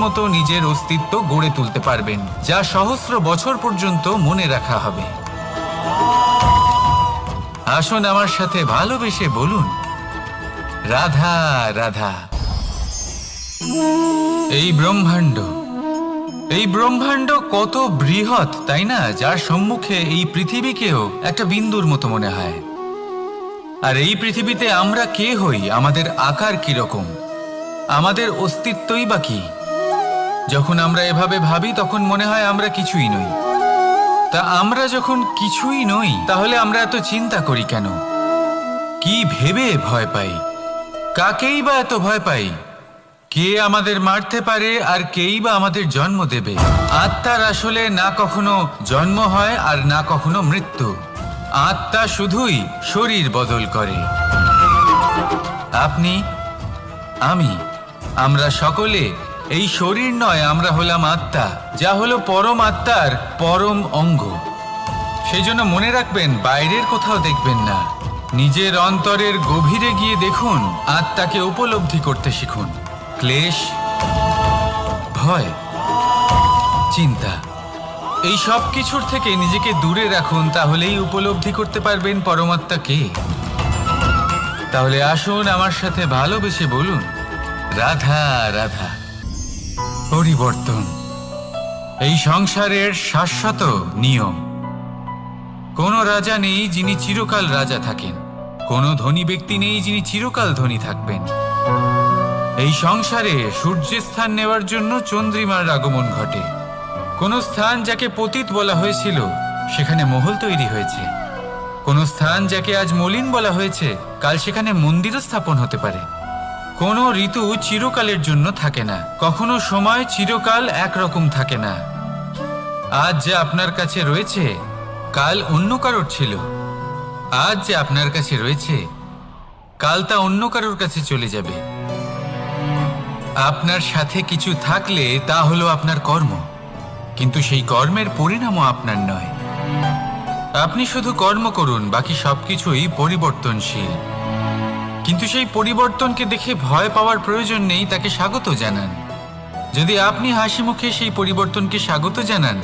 মতো নিজের অস্তিত্ব গড়ে তুলতে পারবেন, যা সহস্র বছর পর্যন্ত মনে রাখা হবে। আসুন আমার সাথে ভালোবেসে বলুন, রাধা রাধা। এই ব্রহ্মাণ্ড কত বৃহৎ, তাই না? যার সম্মুখে এই পৃথিবীকেও একটা বিন্দুর মতো মনে হয়। আর এই পৃথিবীতে আমরা কে হই, আমাদের আকার কিরকম, আমাদের অস্তিত্বই বা কি? যখন আমরা এভাবে ভাবি তখন মনে হয় আমরা কিছুই নই। তা আমরা যখন কিছুই নই, তাহলে আমরা এত চিন্তা করি কেন? কি ভেবে ভয় পাই? কাকেই বা এত ভয় পাই? কে আমাদের মারতে পারে আর কেই বা আমাদের জন্ম দেবে? আত্মার আসলে না কখনো জন্ম হয় আর না কখনো মৃত্যু। আত্মা শুধুই শরীর বদল করে। আপনি, আমি, আমরা সকলে এই শরীর নয়, আমরা হলাম আত্মা, যা হলো পরম আত্মার পরম অঙ্গ। সেই জন্য মনে রাখবেন, বাইরের কোথাও দেখবেন না, নিজের অন্তরের গভীরে গিয়ে দেখুন, আত্মাকে উপলব্ধি করতে শিখুন। ক্লেশ, ভয়, চিন্তা, এই সব কিছুর থেকে নিজেকে দূরে রাখুন, তাহলেই উপলব্ধি করতে পারবেন পরমাত্মা কে। তাহলে আসুন আমার সাথে ভালোবেসে বলুন, রাধা রাধা। পরিবর্তন এই সংসারের শাশ্বত নিয়ম। কোনো রাজা নেই যিনি চিরকাল রাজা থাকেন, কোনো ধনী ব্যক্তি নেই যিনি চিরকাল ধনী থাকবেন। এই সংসারে সূর্যের স্থান নেওয়ার জন্য চন্দ্রিমার আগমন ঘটে। কোন স্থান যাকে পতিত বলা হয়েছিল, সেখানে মহল তৈরি হয়েছে। কোন স্থান যাকে আজ মলিন বলা হয়েছে, কাল সেখানে মন্দিরও স্থাপন হতে পারে। কোনো ঋতু চিরকালের জন্য থাকে না, কখনো সময় চিরকাল একরকম থাকে না। আজ যে আপনার কাছে রয়েছে, কাল অন্য কারোর ছিল। আজ যে আপনার কাছে রয়েছে, কাল তা অন্য কারোর কাছে চলে যাবে। আপনার সাথে কিছু থাকলে তা হলো আপনার কর্ম, কিন্তু সেই কর্মের পরিণামও আপনার নয়। আপনি শুধু কর্ম করুন, বাকি সবকিছুই পরিবর্তনশীল। কিন্তু সেই পরিবর্তনকে দেখে ভয় পাওয়ার প্রয়োজন নেই, তাকে স্বাগত জানান। যদি আপনি হাসি মুখে সেই পরিবর্তনকে স্বাগত জানান,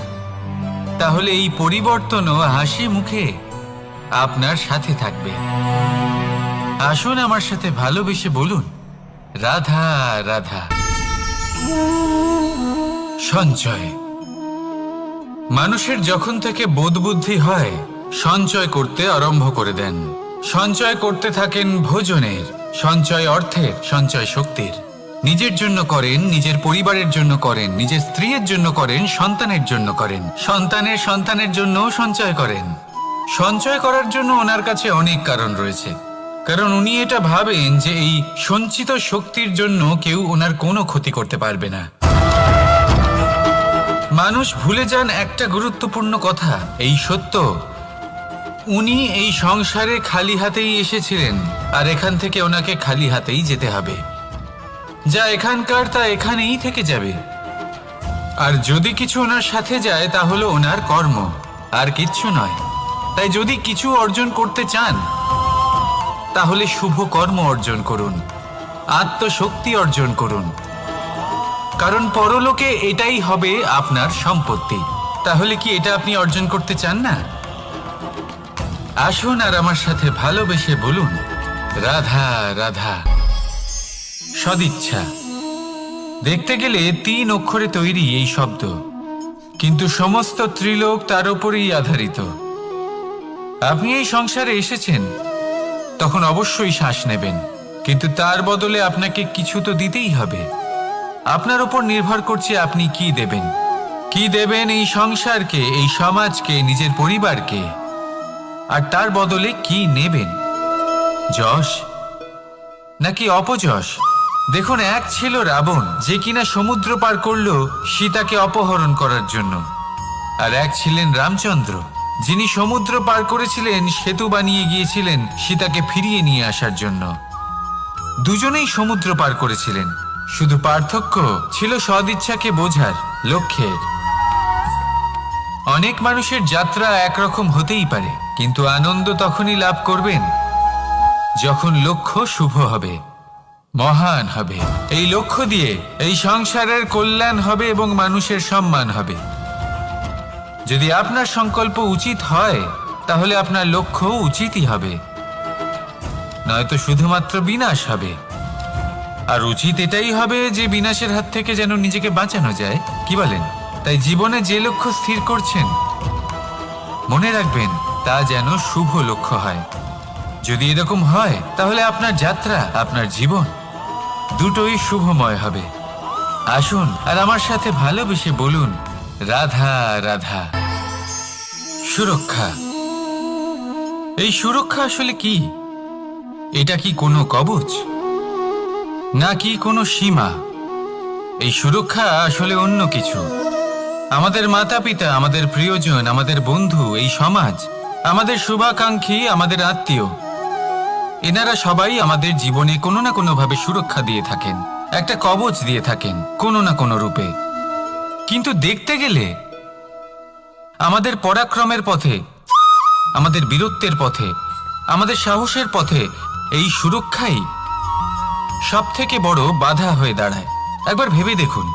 তাহলে এই পরিবর্তনও হাসি মুখে আপনার সাথে থাকবে। আসুন আমার সাথে ভালোবেসে বলুন, রাধা রাধা। সঞ্চয়। মানুষের যখন থেকে বোধ বুদ্ধি হয়, সঞ্চয় করতে আরম্ভ করে দেন। সঞ্চয় করতে থাকেন ভোজনের, সঞ্চয় অর্থের, সঞ্চয় শক্তির। নিজের জন্য করেন, নিজের পরিবারের জন্য করেন, নিজের স্ত্রীর জন্য করেন, সন্তানের জন্য করেন, সন্তানের সন্তানের জন্যও সঞ্চয় করেন। সঞ্চয় করার জন্য ওনার কাছে অনেক কারণ রয়েছে, কারণ উনি এটা ভাবেন যে এই সঞ্চিত শক্তির জন্য কেউ ওনার কোনো ক্ষতি করতে পারবে না। মানুষ ভুলে যান একটা গুরুত্বপূর্ণ কথা, এই সত্য, উনি এই সংসারে খালি হাতেই এসেছিলেন, আর এখান থেকে ওনাকে খালি হাতেই যেতে হবে। যা এখানকার তা এখানেই থেকে যাবে। আর যদি কিছু ওনার সাথে যায়, তা হলো ওনার কর্ম, আর কিচ্ছু নয়। তাই যদি কিছু অর্জন করতে চান, তাহলে শুভ কর্ম অর্জন করুন, আত্মশক্তি অর্জন করুন, কারণ পরলোকে এটাই হবে আপনার সম্পত্তি। তাহলে কি এটা আপনি অর্জন করতে চান না? আসুন আর আমার সাথে ভালোবেসে বলুন, রাধা রাধা। সদিচ্ছা। দেখতে গেলে 3 অক্ষরে তৈরি এই শব্দ, কিন্তু সমস্ত ত্রিলোক তার উপরেই আধারিত। আপনি এই সংসারে এসেছেন, তখন অবশ্যই শ্বাস নেবেন, কিন্তু তার বদলে আপনাকে কিছু তো দিতেই হবে। আপনার উপর নির্ভর করছে আপনি কি দেবেন। কি দেবেন এই সংসারকে, এই সমাজকে, নিজের পরিবারকে, আর তার বদলে কি নেবেন? যশ নাকি অপযশ? দেখুন, এক ছিল রাবণ, যে কিনা সমুদ্র পার করল সীতাকে অপহরণ করার জন্য, আর এক ছিলেন রামচন্দ্র, যিনি সমুদ্র পার করেছিলেন, সেতু বানিয়ে গিয়েছিলেন সীতাকে ফিরিয়ে নিয়ে আসার জন্য। দুজনেই সমুদ্র পার করেছিলেন, শুধু পার্থক্য ছিল সদিচ্ছাকে বোঝার, লক্ষ্যের। অনেক মানুষের যাত্রা একরকম হতেই পারে, কিন্তু আনন্দ তখনই লাভ করবেন যখন লক্ষ্য শুভ হবে। মহান হবে। এই লক্ষ্য দিয়ে এই সংসারের কল্যাণ হবে এবং মানুষের সম্মান হবে। যদি আপনার সংকল্প উচিত হয় তাহলে আপনার লক্ষ্য উচিতই হবে, নয়তো শুধুমাত্র বিনাশ হবে। আর উচিত এটাই হবে যে বিনাশের হাত থেকে যেন নিজেকে বাঁচানো যায়, কি বলেন? তাই জীবনে যে লক্ষ্য স্থির করছেন মনে রাখবেন তা যেন শুভ লক্ষ্য হয়। যদি এরকম হয় তাহলে আপনার যাত্রা, আপনার জীবন দুটোই শুভময় হবে। আসুন আর আমার সাথে ভালোবেসে বলুন, রাধা রাধা। সুরক্ষা। এই সুরক্ষা আসলে কি? এটা কি কোনো কবচ নাকি কোনো সীমা? এই সুরক্ষা আসলে অন্য কিছু। আমাদের মাতা পিতা, আমাদের প্রিয়জন, আমাদের বন্ধু, এই সমাজ, আমাদের শুভাকাঙ্ক্ষী, আমাদের আত্মীয়, এনারা সবাই আমাদের জীবনে কোনো না কোনোভাবে সুরক্ষা দিয়ে থাকেন, একটা কবচ দিয়ে থাকেন কোনো না কোনো রূপে। কিন্তু দেখতে গেলে আমাদের পরাক্রমের পথে, আমাদের বীরত্বের পথে, আমাদের সাহসের পথে এই সুরক্ষাই সব থেকে বড় বাধা হয়ে দাঁড়ায়। একবার ভেবে দেখুন,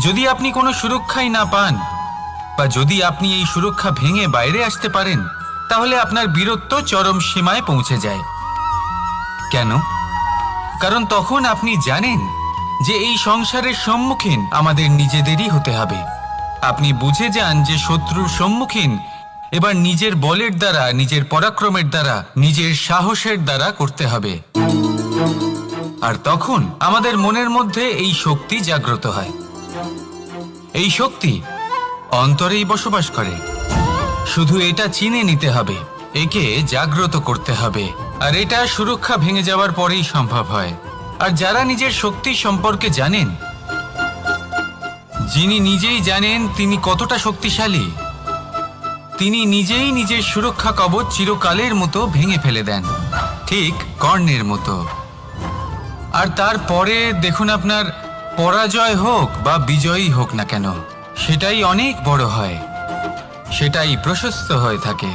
যদি আপনি কোনো সুরক্ষাই না পান বা যদি আপনি এই সুরক্ষা ভেঙে বাইরে আসতে পারেন তাহলে আপনার বীরত্ব চরম সীমায় পৌঁছে যায়। কেন? কারণ তখন আপনি জানেন যে এই সংসারের সম্মুখীন আমাদের নিজেদেরই হতে হবে। আপনি বুঝে যান যে শত্রুর সম্মুখীন এবার নিজের বলের দ্বারা, নিজের পরাক্রমের দ্বারা, নিজের সাহসের দ্বারা করতে হবে। আর তখন আমাদের মনের মধ্যে এই শক্তি জাগ্রত হয়। এই শক্তি অন্তরেই বসবাস করে। শুধু এটা চিনে নিতে হবে, একে জাগ্রত করতে হবে। আর এটা সুরক্ষা ভেঙে যাওয়ার পরেই সম্ভব হয়। আর যারা নিজের শক্তি সম্পর্কে জানেন, যিনি নিজেই জানেন তিনি কতটা শক্তিশালী, তিনি নিজেই নিজের সুরক্ষা কবচ চিরকালের মতো ভেঙে ফেলে দেন, ঠিক কর্ণের মতো। আর তারপরে দেখুন, আপনার পরাজয় হোক বা বিজয়ী হোক না কেন, সেটাই অনেক বড় হয়, সেটাই প্রশস্ত হয়ে থাকে।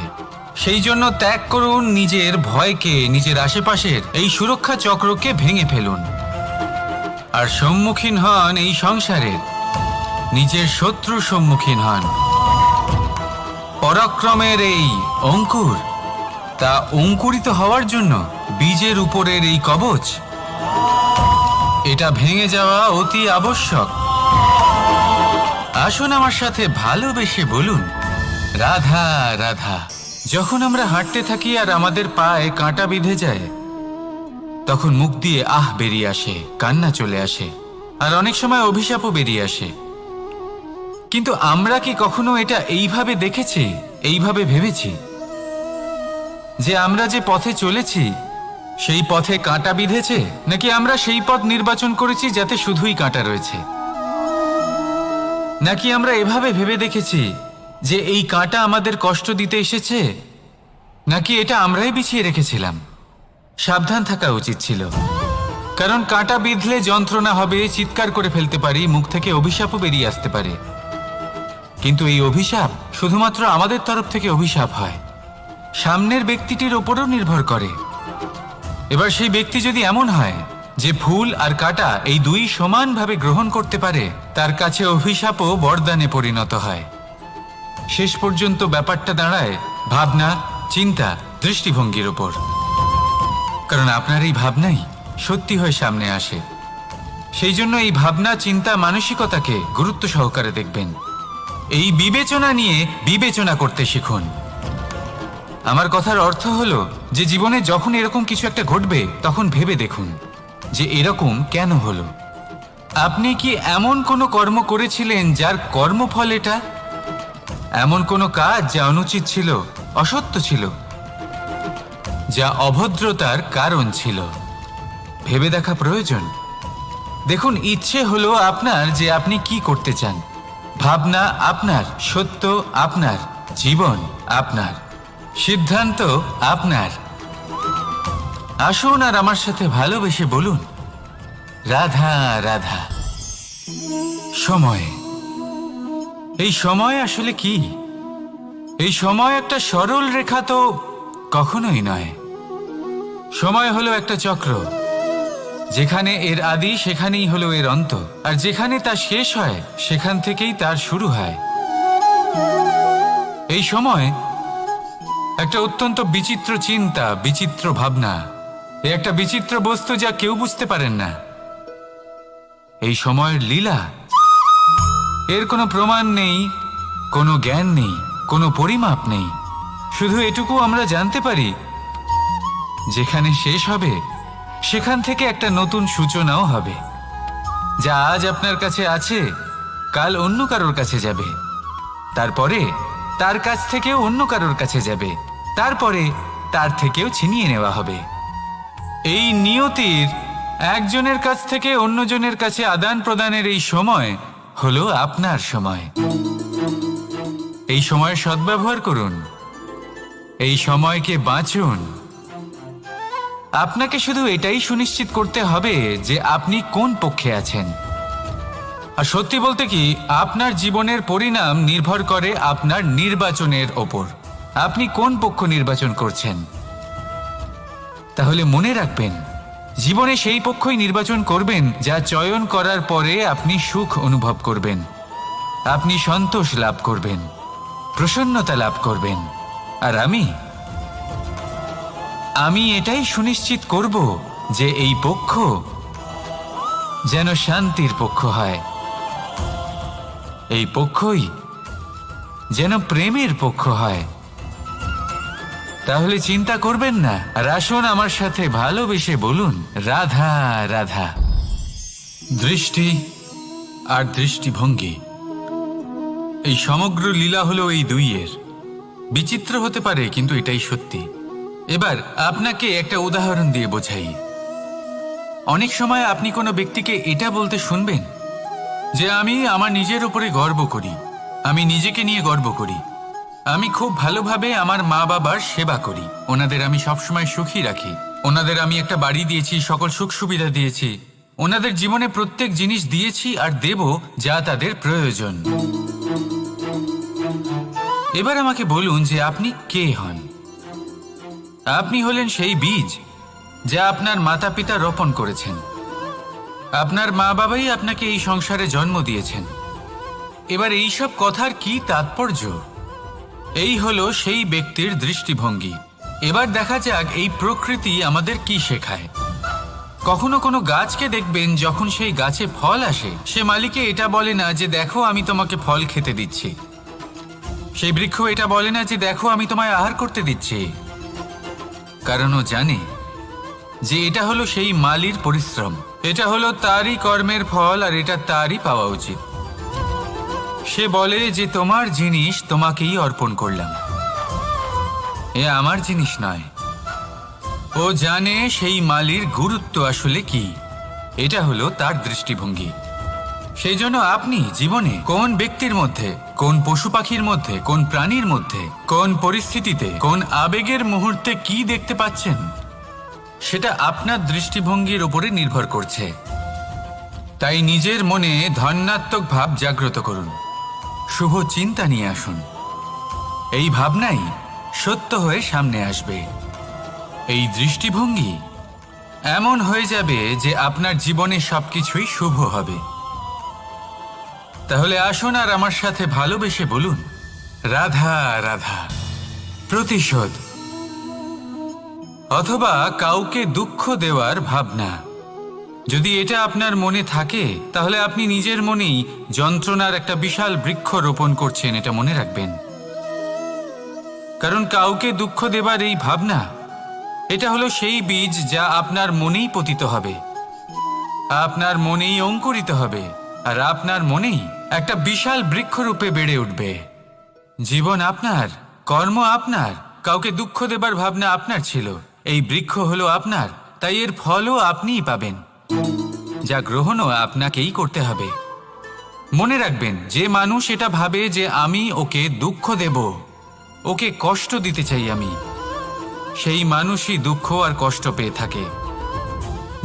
সেই জন্য ত্যাগ করুন নিজের ভয়কে, নিজের আশেপাশের এই সুরক্ষা চক্রকে ভেঙে ফেলুন আর সম্মুখীন হন এই সংসারের নিজের শত্রুর সম্মুখীন হন। পরাক্রমের এই অঙ্কুর, তা অঙ্কুরিত হওয়ার জন্য বীজের উপরের এই কবচ, এটা ভেঙে যাওয়া অতি আবশ্যক। আসুন আমার সাথে ভালোবেসে বলুন, রাধা রাধা। যখন আমরা হাঁটতে থাকি আর আমাদের পায়ে কাঁটা বিঁধে যায়, তখন মুখ দিয়ে আহ বেরিয়ে আসে, কান্না চলে আসে, আর অনেক সময় অভিশাপও বেরিয়ে আসে। কিন্তু আমরা কি কখনো এটা এইভাবে দেখেছি, এইভাবে ভেবেছি যে আমরা যে পথে চলেছি সেই পথে কাঁটা বিঁধেছে, নাকি আমরা সেই পথ নির্বাচন করেছি যাতে শুধুই কাঁটা রয়েছে? নাকি আমরা এভাবে ভেবে দেখেছি যে এই কাঁটা আমাদের কষ্ট দিতে এসেছে, নাকি এটা আমরাই বিছিয়ে রেখেছিলাম? সাবধান থাকা উচিত ছিল, কারণ কাঁটা বিঁধলে যন্ত্রণা হবে, চিৎকার করে ফেলতে পারি, মুখ থেকে অভিশাপও বেরিয়ে আসতে পারে। কিন্তু এই অভিশাপ শুধুমাত্র আমাদের তরফ থেকে অভিশাপ হয়, সামনের ব্যক্তিটির ওপরও নির্ভর করে। এবার সেই ব্যক্তি যদি এমন হয় যে ফুল আর কাঁটা এই দুই সমানভাবে গ্রহণ করতে পারে, তার কাছে অভিশাপও বরদানে পরিণত হয়। শেষ পর্যন্ত ব্যাপারটা দাঁড়ায় ভাবনা, চিন্তা, দৃষ্টিভঙ্গির ওপর। কারণ আপনার এই ভাবনাই সত্যি হয়ে সামনে আসে। সেই জন্য এই ভাবনা, চিন্তা, মানসিকতাকে গুরুত্ব সহকারে দেখবেন। এই বিবেচনা নিয়ে বিবেচনা করতে শিখুন। আমার কথার অর্থ হলো যে জীবনে যখন এরকম কিছু একটা ঘটবে তখন ভেবে দেখুন যে এরকম কেন হলো। আপনি কি এমন কোনো কর্ম করেছিলেন যার কর্মফল এটা? এমন কোনো কাজ যা অনুচিত ছিল, অসত্য ছিল, যা অভদ্রতার কারণ ছিল? ভেবে দেখা প্রয়োজন। দেখুন, ইচ্ছে হলো আপনার যে আপনি কি করতে চান, ভাবনা আপনার, সত্য আপনার, জীবন আপনার, সিদ্ধান্ত আপনার। আসুন আর আমার সাথে ভালোবেসে বলুন, রাধা রাধা। সময়। এই সময় আসলে কি? এই সময় একটা সরল রেখা তো কখনোই নয়। সময় হলো একটা চক্র, যেখানে এর আদি সেখানেই হলো এর অন্ত, আর যেখানে তা শেষ হয় সেখান থেকেই তার শুরু হয়। এই সময় একটা অত্যন্ত বিচিত্র চিন্তা, বিচিত্র ভাবনা, এ একটা বিচিত্র বস্তু যা কেউ বুঝতে পারেন না। এই সময়ের লীলা, এর কোনো প্রমাণ নেই, কোনো জ্ঞান নেই, কোনো পরিমাপ নেই। শুধু এটুকু আমরা জানতে পারি, যেখানে শেষ হবে সেখান থেকে একটা নতুন সূচনাও হবে। যা আজ আপনার কাছে আছে কাল অন্য কারোর কাছে যাবে, তারপরে তার কাছ থেকেও অন্য কারোর কাছে যাবে, তারপরে তার থেকেও ছিনিয়ে নেওয়া হবে। এই নিয়তির একজনের কাছ থেকে অন্যজনের কাছে আদান প্রদানের এই সময় হলো আপনার সময়। এই সময়ের সদ্ব্যবহার করুন, এই সময়কে বাঁচুন। আপনাকে শুধু এটাই সুনিশ্চিত করতে হবে যে আপনি কোন পক্ষে আছেন। আর সত্যি বলতে কি, আপনার জীবনের পরিণাম নির্ভর করে আপনার নির্বাচনের ওপর। আপনি কোন পক্ষ নির্বাচন করছেন। তাহলে মনে রাখবেন, জীবনে সেই পক্ষই নির্বাচন করবেন যা চয়ন করার পরে আপনি সুখ অনুভব করবেন, আপনি সন্তোষ লাভ করবেন, প্রসন্নতা লাভ করবেন। আর আমি এটাই সুনিশ্চিত করব যে এই পক্ষ যেন শান্তির পক্ষ হয়, এই পক্ষই যেন প্রেমের পক্ষ হয়। তাহলে চিন্তা করবেন না, আর আসুন আমার সাথে ভালোবেসে বলুন, রাধা রাধা। দৃষ্টি আর দৃষ্টিভঙ্গি, এই সমগ্র লীলা হলো এই দুইয়ের। বিচিত্র হতে পারে, কিন্তু এটাই সত্যি। এবার আপনাকে একটা উদাহরণ দিয়ে বোঝাই। অনেক সময় আপনি কোনো ব্যক্তিকে এটা বলতে শুনবেন যে আমি আমার নিজের উপরে গর্ব করি, আমি নিজেকে নিয়ে গর্ব করি, আমি খুব ভালোভাবে আমার মা বাবার সেবা করি, ওনাদের আমি সবসময় সুখী রাখি, ওনাদের আমি একটা বাড়ি দিয়েছি, সকল সুখ সুবিধা দিয়েছি, ওনাদের জীবনে প্রত্যেক জিনিস দিয়েছি আর দেব যা তাদের প্রয়োজন। এবার আমাকে বলুন যে আপনি কে হন। আপনি হলেন সেই বীজ যা আপনার মাতা পিতা রোপণ করেছেন। আপনার মা বাবাই আপনাকে এই সংসারে জন্ম দিয়েছেন। এবার এইসব কথার কি তাৎপর্য? এই হলো সেই ব্যক্তির দৃষ্টিভঙ্গি। এবার দেখা যাক এই প্রকৃতি আমাদের কি শেখায়। কখনো কোনো গাছকে দেখবেন, যখন সেই গাছে ফল আসে, সে মালিকে এটা বলে না যে দেখো আমি তোমাকে ফল খেতে দিচ্ছি। সেই বৃক্ষ এটা বলে না যে দেখো আমি তোমায় আহার করতে দিচ্ছি, কারণ ও জানে যে এটা হলো সেই মালির পরিশ্রম, এটা হলো তারই কর্মের ফল, আর এটা তারই পাওয়া উচিত। সে বলে যে তোমার জিনিস তোমাকেই অর্পণ করলাম, এ আমার জিনিস নয়। ও জানে সেই মালির গুরুত্ব আসলে কি। এটা হলো তার দৃষ্টিভঙ্গি। সেই জন্য আপনি জীবনে কোন ব্যক্তির মধ্যে, কোন পশু পাখির মধ্যে, কোন প্রাণীর মধ্যে, কোন পরিস্থিতিতে, কোন আবেগের মুহূর্তে কি দেখতে পাচ্ছেন, সেটা আপনার দৃষ্টিভঙ্গির উপরে নির্ভর করছে। তাই নিজের মনে ধন্যাত্মক ভাব জাগ্রত করুন, শুভ চিন্তা নিয়ে আসুন। এই ভাবনাই সত্য হয়ে সামনে আসবে। এই দৃষ্টিভঙ্গি এমন হয়ে যাবে যে আপনার জীবনে সবকিছুই শুভ হবে। তাহলে আসুন আর আমার সাথে ভালোবেসে বলুন, রাধা রাধা। প্রতিশোধ অথবা কাউকে দুঃখ দেওয়ার ভাবনা, যদি এটা আপনার মনে থাকে, তাহলে আপনি নিজের মনেই যন্ত্রণার একটা বিশাল বৃক্ষ রোপণ করছেন, এটা মনে রাখবেন। কারণ কাউকে দুঃখ দেবার এই ভাবনা, এটা হলো সেই বীজ যা আপনার মনেই পতিত হবে, আপনার মনেই অঙ্কুরিত হবে, আর আপনার মনেই একটা বিশাল বৃক্ষরূপে বেড়ে উঠবে। জীবন আপনার, কর্ম আপনার, কাউকে দুঃখ দেবার ভাবনা আপনার ছিল, এই বৃক্ষ হলো আপনার, তাই এর ফলও আপনিই পাবেন, যা গ্রহণও আপনাকেই করতে হবে। মনে রাখবেন, যে মানুষ এটা ভাবে যে আমি ওকে দুঃখ দেব, ওকে কষ্ট দিতে চাই আমি, সেই মানুষই দুঃখ আর কষ্ট পেয়ে থাকে।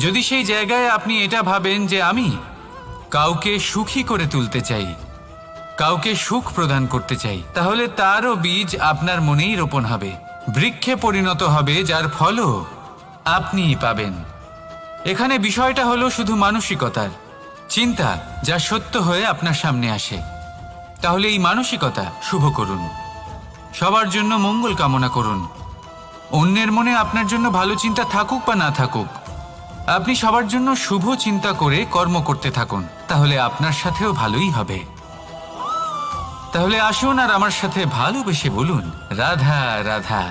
যদি সেই জায়গায় আপনি এটা ভাবেন যে আমি কাউকে সুখী করে তুলতে চাই, কাউকে সুখ প্রদান করতে চাই, তাহলে তারও বীজ আপনার মনেই রোপণ হবে, বৃক্ষে পরিণত হবে, যার ফলও আপনিই পাবেন। এখানে বিষয়টা হলো শুধু মানসিকতার চিন্তা, যা সত্য হয়ে আপনার সামনে আসে। তাহলে এই মানসিকতা শুভ করুন, সবার জন্য মঙ্গল কামনা করুন। অন্যের মনে আপনার জন্য ভালো চিন্তা থাকুক বা না থাকুক, আপনি সবার জন্য শুভ চিন্তা করে কর্ম করতে থাকুন, তাহলে আপনার সাথেও ভালোই হবে। তাহলে আসুন আর আমার সাথে ভালোবেসে বলুন, রাধা রাধা।